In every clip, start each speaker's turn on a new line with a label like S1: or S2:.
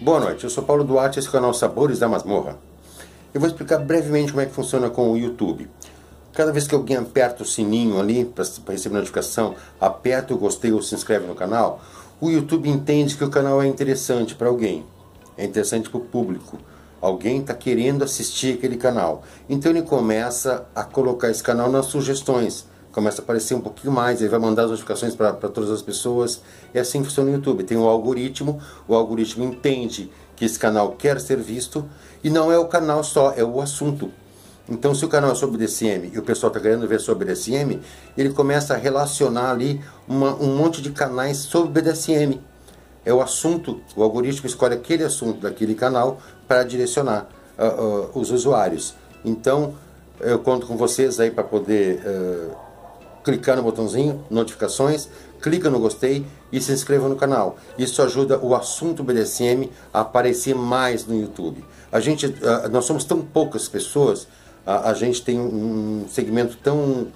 S1: Boa noite, eu sou Paulo Duarte, esse é o canal Sabores da Masmorra. Eu vou explicar brevemente como é que funciona com o YouTube. Cada vez que alguém aperta o sininho ali para receber notificação, aperta o gostei ou se inscreve no canal, o YouTube entende que o canal é interessante para alguém, é interessante para o público. Alguém está querendo assistir aquele canal. Então ele começa a colocar esse canal nas sugestões. Começa a aparecer um pouquinho mais, ele vai mandar as notificações para todas as pessoas. É assim que funciona o YouTube. Tem um algoritmo, o algoritmo entende que esse canal quer ser visto, e não é o canal só, é o assunto. Então se o canal é sobre DSM e o pessoal está querendo ver sobre BDSM, ele começa a relacionar ali um monte de canais sobre BDSM. É o assunto, o algoritmo escolhe aquele assunto daquele canal para direcionar os usuários. Então eu conto com vocês aí para poder clicar no botãozinho, notificações, clica no gostei e se inscreva no canal. Isso ajuda o assunto BDSM a aparecer mais no YouTube. Nós somos tão poucas pessoas, a gente tem um segmento tão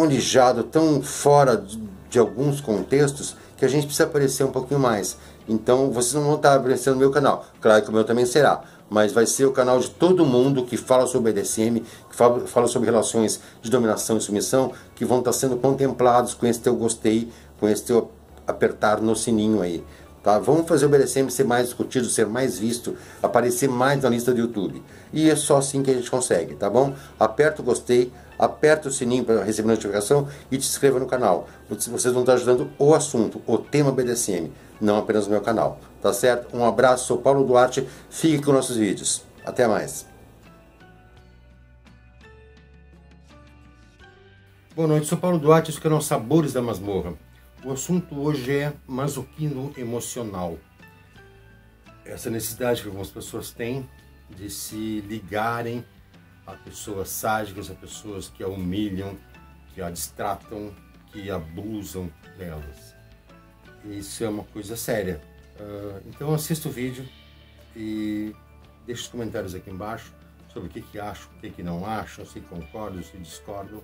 S1: alijado, tão fora de alguns contextos, que a gente precisa aparecer um pouquinho mais. Então vocês não vão estar aparecendo no meu canal, claro que o meu também será, mas vai ser o canal de todo mundo que fala sobre BDSM, que fala sobre relações de dominação e submissão, que vão estar sendo contemplados com esse teu gostei, com esse teu apertar no sininho aí. Tá? Vamos fazer o BDSM ser mais discutido, ser mais visto, aparecer mais na lista do YouTube. E é só assim que a gente consegue, tá bom? Aperta o gostei, aperta o sininho para receber notificação e te inscreva no canal. Vocês vão estar ajudando o assunto, o tema BDSM, não apenas o meu canal. Tá certo? Um abraço, sou Paulo Duarte, fique com nossos vídeos. Até mais. Boa noite, sou Paulo Duarte, esse é o canal Sabores da Masmorra. O assunto hoje é masoquismo emocional. Essa necessidade que algumas pessoas têm de se ligarem a pessoas sádicas, a pessoas que a humilham, que a distratam, que abusam delas. Isso é uma coisa séria. Então assista o vídeo e deixe os comentários aqui embaixo sobre o que acham, o que não acham, se concordam, se discordam.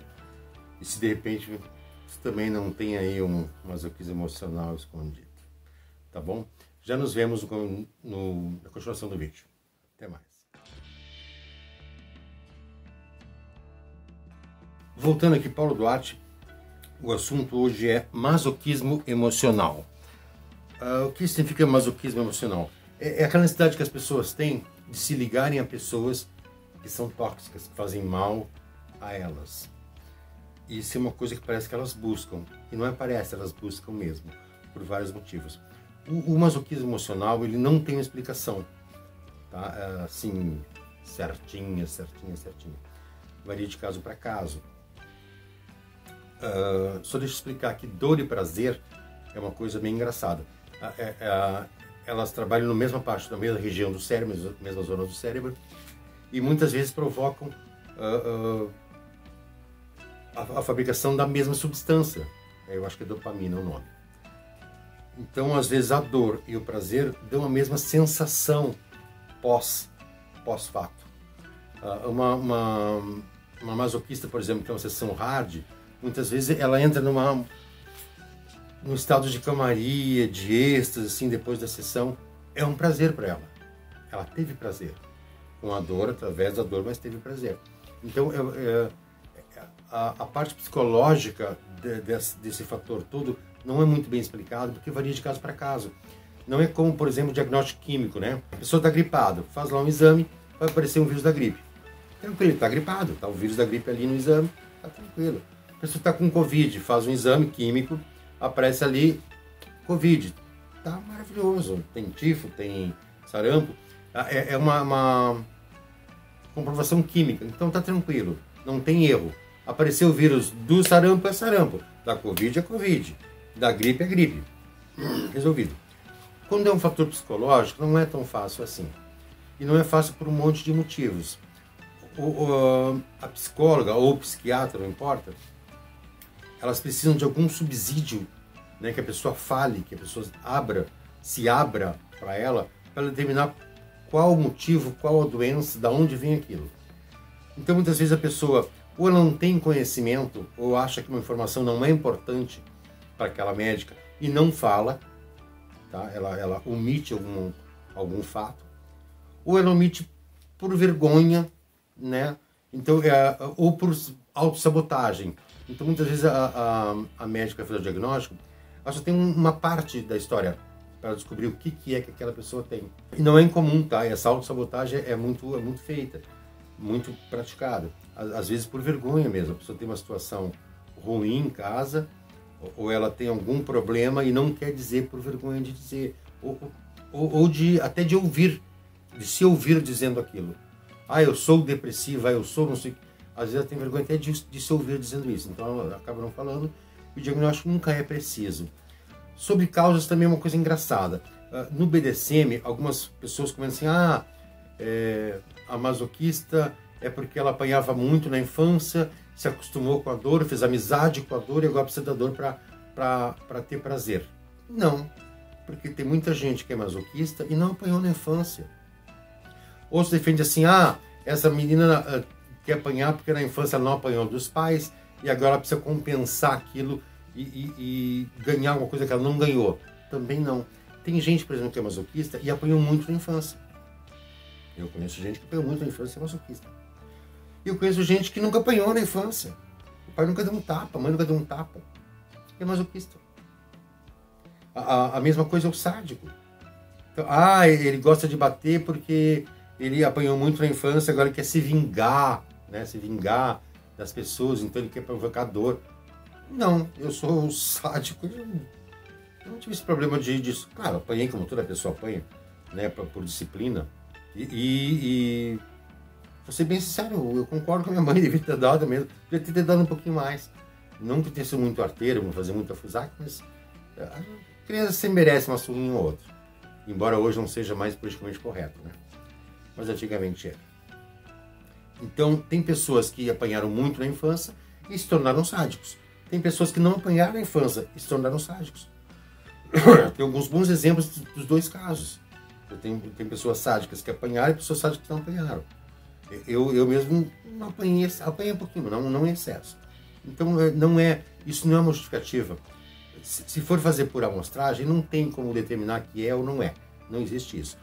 S1: E se de repente você também não tem aí um masoquismo emocional escondido. Tá bom? Já nos vemos na continuação do vídeo. Até mais. Voltando aqui, Paulo Duarte, o assunto hoje é masoquismo emocional. O que significa masoquismo emocional? É aquela necessidade que as pessoas têm de se ligarem a pessoas que são tóxicas, que fazem mal a elas. Isso é uma coisa que parece que elas buscam. E não é parece, elas buscam mesmo, por vários motivos. O masoquismo emocional, ele não tem uma explicação, tá? Assim, certinha. Varia de caso para caso. Só deixa eu explicar que dor e prazer é uma coisa bem engraçada. Elas trabalham na mesma parte, na mesma região do cérebro, mesma zona do cérebro, e muitas vezes provocam a fabricação da mesma substância. Eu acho que é dopamina o nome. Então, às vezes, a dor e o prazer dão a mesma sensação pós-fato. Uma masoquista, por exemplo, que é uma sessão hard, muitas vezes ela entra num estado de calmaria, de êxtase, assim, depois da sessão. É um prazer para ela. Ela teve prazer. Com a dor, através da dor, mas teve prazer. Então, a parte psicológica desse fator todo não é muito bem explicado, porque varia de caso para caso. Não é como, por exemplo, o diagnóstico químico, né? A pessoa está gripada, faz lá um exame, vai aparecer um vírus da gripe. Tranquilo, está gripado, está o vírus da gripe ali no exame, está tranquilo. A pessoa está com Covid, faz um exame químico, aparece ali Covid. Está maravilhoso, tem tifo, tem sarampo. É uma comprovação química, então está tranquilo, não tem erro. Apareceu o vírus do sarampo, é sarampo. Da Covid é Covid. Da gripe é gripe. Resolvido. Quando é um fator psicológico, não é tão fácil assim. E não é fácil por um monte de motivos. A psicóloga ou o psiquiatra, não importa, elas precisam de algum subsídio, né, que a pessoa fale, que a pessoa se abra para ela determinar qual o motivo, qual a doença, de onde vem aquilo. Então, muitas vezes a pessoa ou ela não tem conhecimento, ou acha que uma informação não é importante para aquela médica e não fala, tá? Ela omite algum fato, ou ela omite por vergonha, né? Então, ou por autossabotagem. Então, muitas vezes a médica faz o diagnóstico, ela só tem uma parte da história para descobrir o que é que aquela pessoa tem. E não é incomum, tá? Essa autossabotagem é muito feita, muito praticada. Às vezes por vergonha mesmo. A pessoa tem uma situação ruim em casa, ou ela tem algum problema e não quer dizer por vergonha de dizer, ou até de ouvir, de se ouvir dizendo aquilo. Ah, eu sou depressiva, eu sou não sei. Às vezes ela tem vergonha até de se ouvir dizendo isso. Então ela acaba não falando. O diagnóstico nunca é preciso. Sobre causas também é uma coisa engraçada. No BDSM, algumas pessoas comentam assim, a masoquista é porque ela apanhava muito na infância, se acostumou com a dor, fez amizade com a dor e agora precisa da dor para ter prazer. Não, porque tem muita gente que é masoquista e não apanhou na infância. Ou se defende assim, essa menina quer apanhar porque na infância ela não apanhou dos pais e agora ela precisa compensar aquilo e ganhar uma coisa que ela não ganhou. Também não. Tem gente, por exemplo, que é masoquista e apanhou muito na infância. Eu conheço gente que apanhou muito na infância e é masoquista. E eu conheço gente que nunca apanhou na infância. O pai nunca deu um tapa, a mãe nunca deu um tapa. É masoquista. A mesma coisa é o sádico. Então, ele gosta de bater porque ele apanhou muito na infância, agora ele quer se vingar, né? Se vingar das pessoas, então ele quer provocar dor. Não, eu sou sádico, eu não tive esse problema disso. Claro, apanhei como toda pessoa apanha, né? Por disciplina. E vou ser bem sincero, eu concordo com a minha mãe, devia ter dado mesmo, devia ter dado um pouquinho mais. Não que tenha sido muito arteiro, não fazer muita fusaca, mas a criança sempre merece uma surrinha ou outra. Embora hoje não seja mais politicamente correto, né? Mas antigamente era. Então, tem pessoas que apanharam muito na infância e se tornaram sádicos. Tem pessoas que não apanharam na infância e se tornaram sádicos. Tem alguns bons exemplos dos dois casos. Tem pessoas sádicas que apanharam e pessoas sádicas que não apanharam. Eu mesmo não apanhei um pouquinho, não em excesso. Então, isso não é uma justificativa. Se for fazer por amostragem, não tem como determinar que é ou não é. Não existe isso.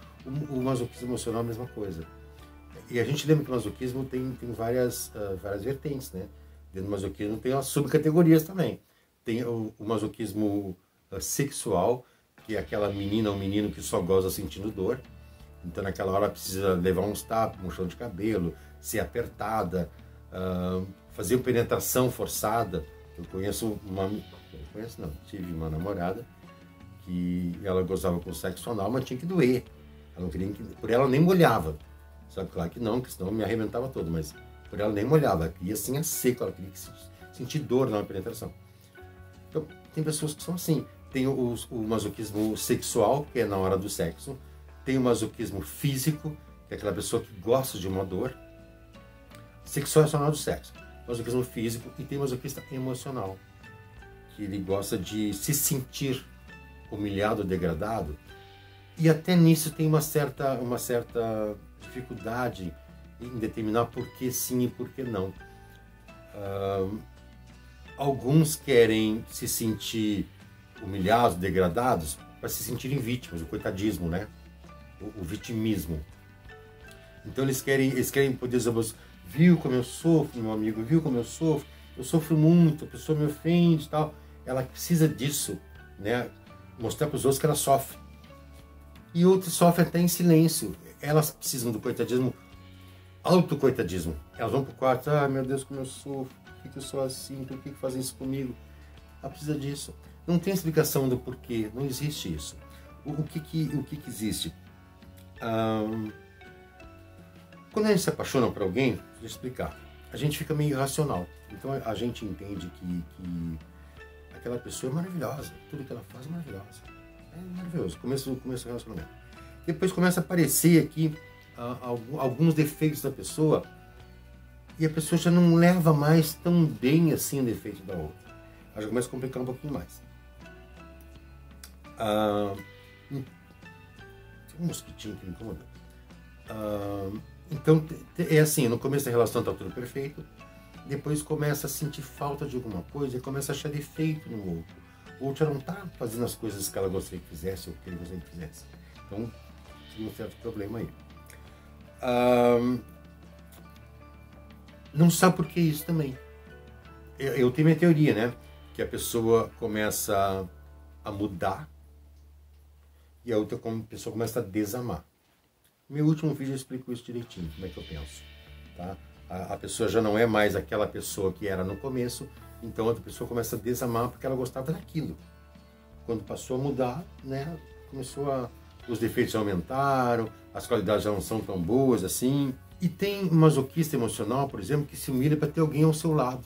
S1: O masoquismo emocional é a mesma coisa. E a gente lembra que o masoquismo tem várias vertentes, né? Dentro do masoquismo tem as subcategorias também. Tem o masoquismo sexual, que é aquela menina ou menino que só goza sentindo dor. Então naquela hora precisa levar uns tapas, um chão de cabelo, ser apertada, fazer uma penetração forçada. Tive uma namorada que ela gozava com sexo anal, mas tinha que doer. Ela não queria por ela nem molhava. Sabe, claro que não, que senão me arrebentava todo, mas por ela nem molhava. Ela queria assim a seco, ela queria sentir dor na penetração. Então, tem pessoas que são assim. Tem o masoquismo sexual, que é na hora do sexo. Tem o masoquismo físico, que é aquela pessoa que gosta de uma dor. Sexual é só na hora do sexo. Masoquismo físico. E tem masoquista emocional, que ele gosta de se sentir humilhado, degradado. E até nisso tem uma certa dificuldade em determinar por que sim e por que não. Alguns querem se sentir humilhados, degradados, para se sentirem vítimas, o coitadismo, né? O vitimismo. Então eles querem poder dizer, viu como eu sofro, meu amigo, viu como eu sofro muito, a pessoa me ofende e tal. Ela precisa disso, né? Mostrar para os outros que ela sofre. E outros sofrem até em silêncio. Elas precisam do coitadismo, autocoitadismo. Elas vão pro quarto, meu Deus, como eu sofro, por que eu sou assim, por que fazem isso comigo? Ela precisa disso. Não tem explicação do porquê, não existe isso. O que existe? Quando a gente se apaixona por alguém, deixa eu explicar, a gente fica meio irracional. Então a gente entende que aquela pessoa é maravilhosa, tudo que ela faz é maravilhosa. É maravilhoso, começo do relacionamento. Depois começa a aparecer aqui alguns defeitos da pessoa e a pessoa já não leva mais tão bem assim o defeito da outra. Ela já começa a complicar um pouquinho mais. Tem um mosquitinho que me incomoda. Então é assim, no começo da relação está tudo perfeito, depois começa a sentir falta de alguma coisa e começa a achar defeito no outro. o outro já não está fazendo as coisas que ela gostaria que fizesse ou que ele gostaria que fizesse. Então, tem um certo problema aí. Não sabe por que isso também. Eu tenho minha teoria, né? Que a pessoa começa a mudar e a outra pessoa começa a desamar. No meu último vídeo eu explico isso direitinho, como é que eu penso. Tá? A pessoa já não é mais aquela pessoa que era no começo, então a outra pessoa começa a desamar porque ela gostava daquilo. Quando passou a mudar, né? Os defeitos aumentaram, as qualidades já não são tão boas assim. E tem um masoquista emocional, por exemplo, que se humilha para ter alguém ao seu lado.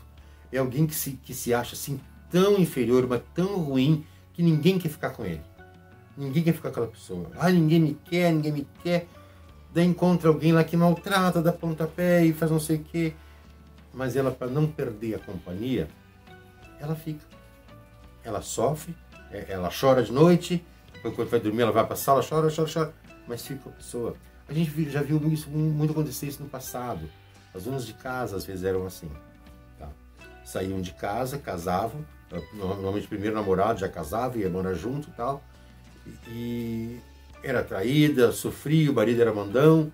S1: É alguém que se acha assim tão inferior, mas tão ruim, que ninguém quer ficar com ele. Ninguém quer ficar com aquela pessoa. Ninguém me quer. Daí encontra alguém lá que maltrata, dá pontapé e faz não sei o quê. Mas ela, para não perder a companhia, ela fica. Ela sofre, ela chora de noite, depois quando vai dormir ela vai para a sala, chora, mas fica com a pessoa. A gente já viu isso muito acontecer isso no passado. As donas de casa às vezes eram assim. Tá? Saíam de casa, casavam, normalmente o primeiro namorado já casava, ia morar junto e tal. E era traída, sofria, o marido era mandão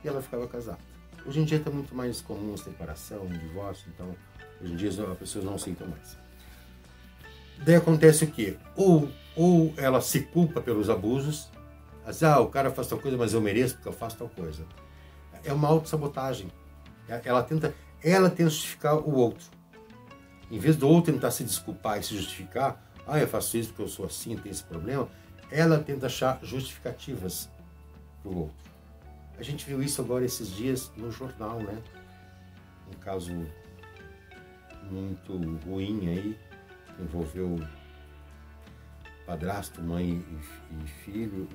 S1: e ela ficava casada. Hoje em dia está muito mais comum a separação, o divórcio, então hoje em dia as pessoas não aceitam mais. Daí acontece o quê? Ou ela se culpa pelos abusos, o cara faz tal coisa, mas eu mereço porque eu faço tal coisa. É uma autossabotagem. Ela tenta justificar o outro. Em vez do outro tentar se desculpar e se justificar, eu faço isso porque eu sou assim, tenho esse problema, ela tenta achar justificativas para o outro. A gente viu isso agora esses dias no jornal, né? Um caso muito ruim aí, que envolveu padrasto, mãe e filho,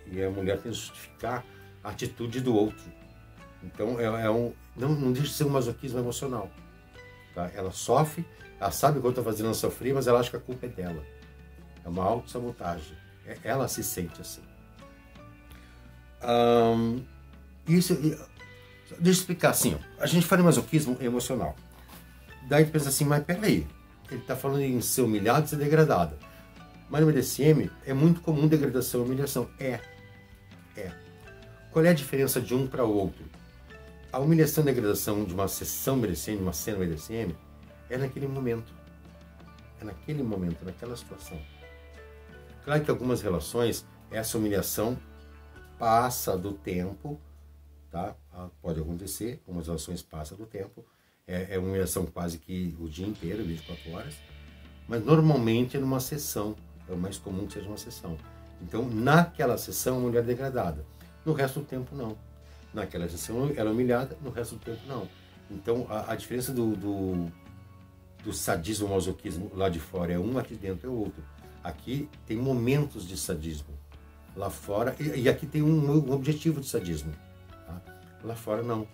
S1: e a mulher tem que justificar a atitude do outro. Então, não deixa de ser um masoquismo emocional. Tá? Ela sofre, ela sabe o que eu estou fazendo ela sofrer, mas ela acha que a culpa é dela. É uma autossabotagem. Ela se sente assim. Deixa eu explicar assim. A gente fala em masoquismo emocional. Daí tu pensa assim, mas peraí, ele está falando em ser humilhado e ser degradado. Mas no BDSM é muito comum degradação e humilhação. Qual é a diferença de um para o outro? A humilhação e degradação de uma sessão BDSM, uma cena BDSM, é naquele momento. É naquele momento, naquela situação. Claro que algumas relações, essa humilhação passa do tempo, tá? Pode acontecer, algumas relações passam do tempo. É uma humilhação quase que o dia inteiro, 24 horas. Mas normalmente é numa sessão. É o mais comum que seja uma sessão. Então, naquela sessão, a mulher é degradada. No resto do tempo, não. Naquela sessão, ela é humilhada, no resto do tempo, não. Então, a diferença do sadismo, masoquismo lá de fora é um, aqui dentro é outro. Aqui tem momentos de sadismo. Lá fora, e aqui tem um objetivo de sadismo. Tá? Lá fora, não.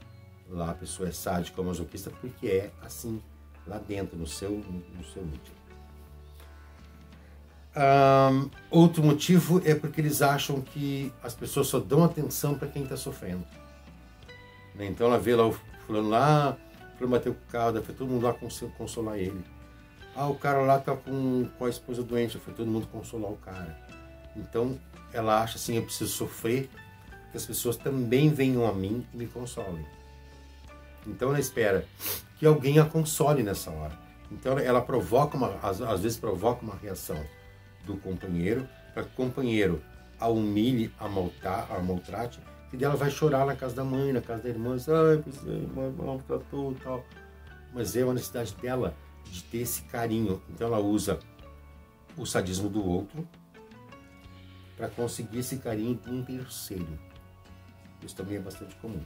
S1: Lá a pessoa é sádica ou masoquista porque é assim, lá dentro, no seu útero. Outro motivo é porque eles acham que as pessoas só dão atenção para quem está sofrendo. Então ela vê lá o fulano lá, o fulano bateu com o carro, foi todo mundo lá consolar ele. O cara lá está com a esposa doente, foi todo mundo consolar o cara. Então ela acha assim, eu preciso sofrer, que as pessoas também venham a mim e me consolem. Então ela espera que alguém a console nessa hora. Então ela provoca às vezes provoca uma reação do companheiro, para que o companheiro a humilhe, a maltrate, e dela vai chorar na casa da mãe, na casa da irmã, pois é, maltratou e tal. Mas é uma necessidade dela de ter esse carinho. Então ela usa o sadismo do outro para conseguir esse carinho de um terceiro. Isso também é bastante comum.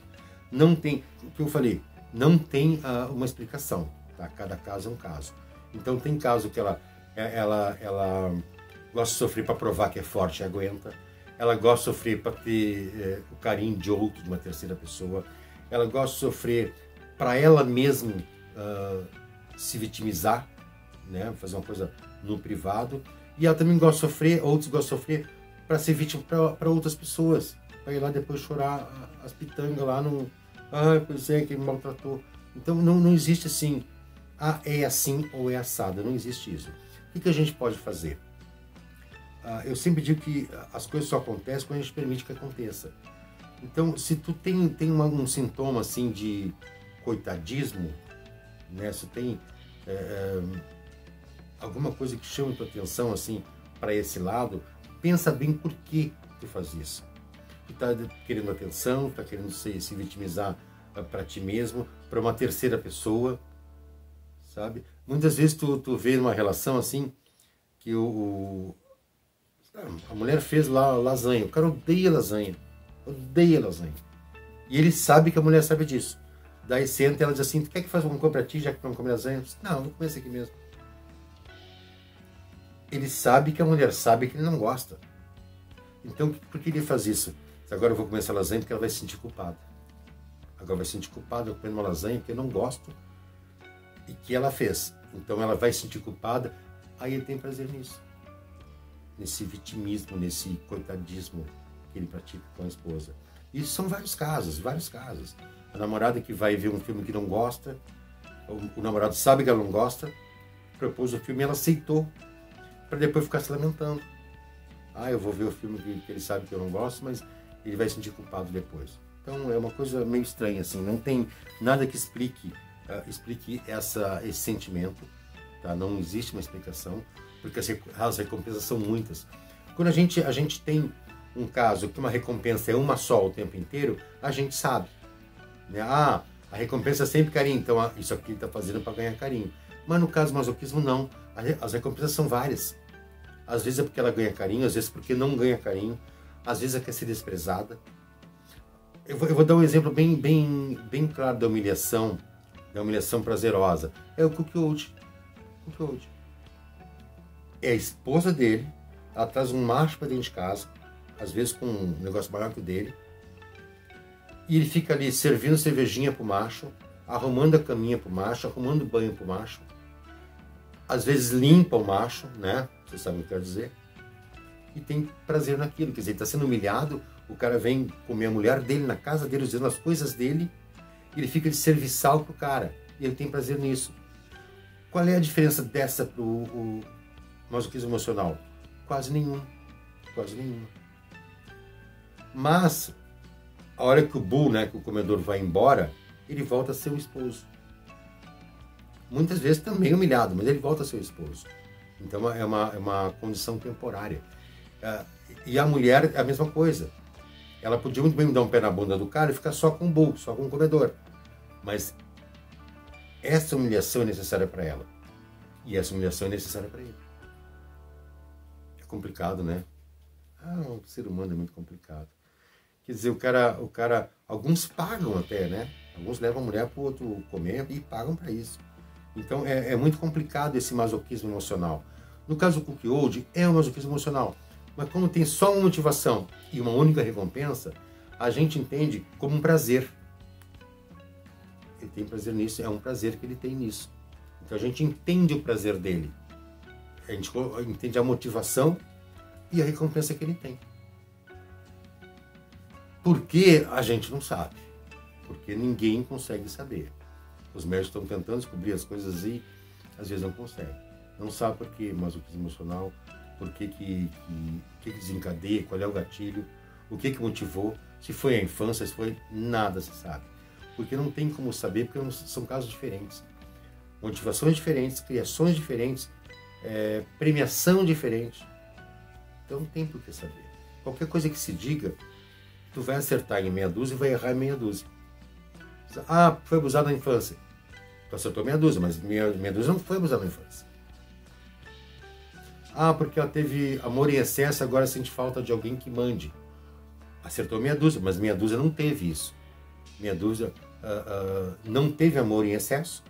S1: Não tem, o que eu falei, não tem uma explicação, tá? Cada caso é um caso. Então tem caso que ela gosta de sofrer para provar que é forte e aguenta. Ela gosta de sofrer para ter o carinho de outro, de uma terceira pessoa. Ela gosta de sofrer para ela mesma se vitimizar, né? Fazer uma coisa no privado. E ela também gosta de sofrer, outros gostam de sofrer para ser vítima para outras pessoas. Para ir lá depois chorar as pitangas lá no... pois é, que me maltratou. Então não existe assim, é assim ou é assado. Não existe isso. O que a gente pode fazer? Eu sempre digo que as coisas só acontecem quando a gente permite que aconteça. Então, se tu tem um sintoma assim de coitadismo, né? Se tem alguma coisa que chama tua atenção assim para esse lado, pensa bem por que tu faz isso. Tu tá querendo atenção, tá querendo se vitimizar para ti mesmo, para uma terceira pessoa, sabe? Muitas vezes tu vê numa relação assim que a mulher fez lá lasanha, o cara odeia lasanha. E ele sabe que a mulher sabe disso. Daí senta e ela diz assim, tu quer que faça alguma coisa pra ti, já que tu não come lasanha? Diz, não, vou comer isso aqui mesmo. Ele sabe que a mulher sabe que ele não gosta. Então, por que ele faz isso? Agora eu vou comer essa lasanha porque ela vai se sentir culpada. Agora vai se sentir culpada eu comendo uma lasanha porque eu não gosto e que ela fez. Então ela vai se sentir culpada, aí ele tem prazer nisso. Nesse vitimismo, nesse coitadismo que ele pratica com a esposa. Isso são vários casos. A namorada que vai ver um filme que não gosta, o namorado sabe que ela não gosta, propôs o filme e ela aceitou, para depois ficar se lamentando. Eu vou ver o filme que ele sabe que eu não gosto, mas ele vai se sentir culpado depois. Então é uma coisa meio estranha, assim, não tem nada que explique esse sentimento, tá? Não existe uma explicação, porque as recompensas são muitas. Quando a gente tem um caso que uma recompensa é uma só o tempo inteiro, a gente sabe, né? A recompensa é sempre carinho, então isso aqui ele está fazendo para ganhar carinho. Mas no caso do masoquismo, não. As recompensas são várias. Às vezes é porque ela ganha carinho, às vezes porque não ganha carinho, às vezes é quer ser desprezada. Eu vou dar um exemplo bem claro da humilhação prazerosa. É o Cookie É a esposa dele, ela traz um macho para dentro de casa, às vezes com um negócio maior que o dele, e ele fica ali servindo cervejinha pro macho, arrumando a caminha pro macho, arrumando banho pro macho, às vezes limpa o macho, né? Vocês sabem o que eu quero dizer. E tem prazer naquilo, quer dizer, ele está sendo humilhado, o cara vem comer a mulher dele na casa dele, usando as coisas dele, e ele fica de serviçal pro cara, e ele tem prazer nisso. Qual é a diferença dessa pro masoquismo emocional? Quase nenhuma. Mas, a hora que o bull, né, que o comedor vai embora, ele volta a ser o esposo. Muitas vezes também humilhado, mas ele volta a ser o esposo. Então é uma condição temporária. E a mulher é a mesma coisa. Ela podia muito bem dar um pé na bunda do cara e ficar só com o bull, só com o comedor. Mas essa humilhação é necessária para ela. E essa humilhação é necessária para ele. É complicado, né? O ser humano é muito complicado. Quer dizer, o cara, alguns pagam até, né? Alguns levam a mulher para o outro comer e pagam para isso. Então é muito complicado esse masoquismo emocional. No caso do Cookie Old, é um masoquismo emocional. Mas como tem só uma motivação e uma única recompensa, a gente entende como um prazer. Ele tem prazer nisso, é um prazer que ele tem nisso. Então a gente entende o prazer dele. A gente entende a motivação e a recompensa que ele tem. Por que a gente não sabe? Porque ninguém consegue saber. Os médicos estão tentando descobrir as coisas e às vezes não conseguem. Não sabe por que masoquismo emocional, por que desencadeia, qual é o gatilho, o que motivou, se foi a infância, se foi... Nada se sabe. Porque não tem como saber, porque são casos diferentes. Motivações diferentes, criações diferentes, premiação diferente. Então não tem por que saber. Qualquer coisa que se diga, tu vai acertar em meia dúzia e vai errar em meia dúzia. Foi abusado na infância. Tu acertou meia dúzia, mas meia dúzia não foi abusado na infância. Porque ela teve amor em excesso, agora sente falta de alguém que mande. Acertou meia dúzia, mas meia dúzia não teve isso. Meia dúzia não teve amor em excesso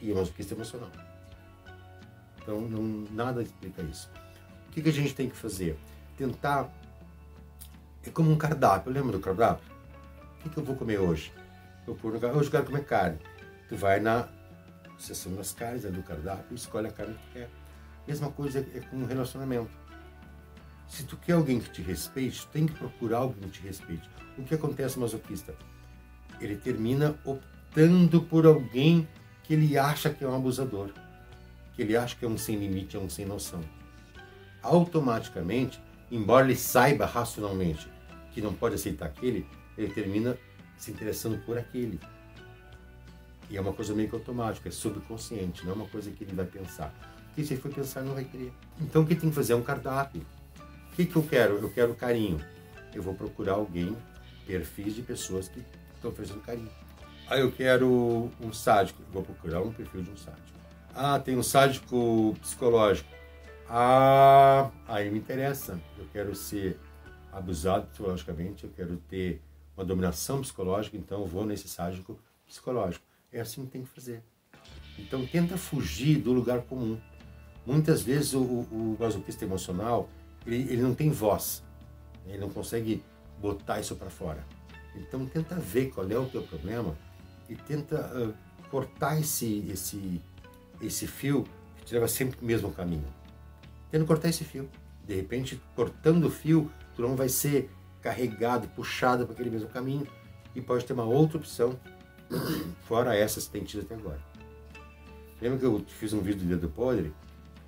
S1: e é masoquista emocional. Então nada explica isso. O que a gente tem que fazer? Tentar... É como um cardápio. Lembra do cardápio? O que eu vou comer hoje? Hoje eu quero comer carne. Tu vai na seção das carnes, do cardápio, e escolhe a carne que tu quer. Mesma coisa é com um relacionamento. Se tu quer alguém que te respeite, tu tem que procurar alguém que te respeite. O que acontece no masoquista? Ele termina optando por alguém que ele acha que é um abusador, que ele acha que é um sem limite, é um sem noção. Automaticamente, embora ele saiba racionalmente que não pode aceitar aquele, ele termina se interessando por aquele. E é uma coisa meio que automática, é subconsciente, não é uma coisa que ele vai pensar. Porque se ele for pensar, não vai querer. Então o que tem que fazer é um cardápio. O que eu quero? Eu quero carinho. Eu vou procurar alguém, perfis de pessoas que estão oferecendo carinho. Ah, eu quero um sádico. Eu vou procurar um perfil de um sádico. Ah, tem um sádico psicológico. Ah, aí me interessa. Eu quero ser abusado psicologicamente, eu quero ter uma dominação psicológica, então eu vou nesse sádico psicológico. É assim que tem que fazer. Então tenta fugir do lugar comum. Muitas vezes o masoquista emocional, ele não tem voz. Ele não consegue botar isso para fora. Então tenta ver qual é o teu problema e tenta cortar esse fio que te leva sempre para o mesmo caminho. Tenta cortar esse fio. De repente, cortando o fio, tu não vai ser carregado, puxado para aquele mesmo caminho e pode ter uma outra opção fora essas que tem tido até agora. Lembra que eu fiz um vídeo do dedo podre?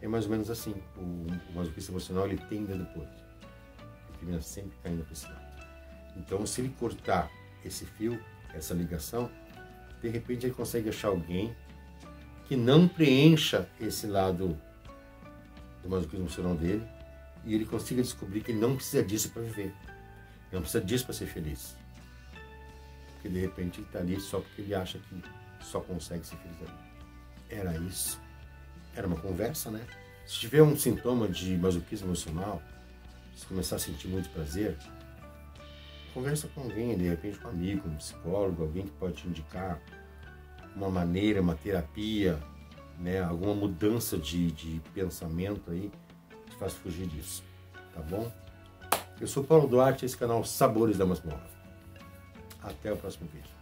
S1: É mais ou menos assim. O masoquista emocional, ele tem dedo podre. Ele termina sempre caindo para esse lado. Então, se ele cortar esse fio, essa ligação, de repente ele consegue achar alguém que não preencha esse lado do masoquismo emocional dele e ele consiga descobrir que ele não precisa disso para viver. Ele não precisa disso para ser feliz. Porque de repente ele está ali só porque ele acha que só consegue ser feliz ali. Era isso. Era uma conversa, né? Se tiver um sintoma de masoquismo emocional, se começar a sentir muito prazer, conversa com alguém, de repente com um amigo, um psicólogo, alguém que pode te indicar uma maneira, uma terapia, né? Alguma mudança de pensamento aí que te faz fugir disso, tá bom? Eu sou Paulo Duarte, esse canal Sabores da Masmorra. Até o próximo vídeo.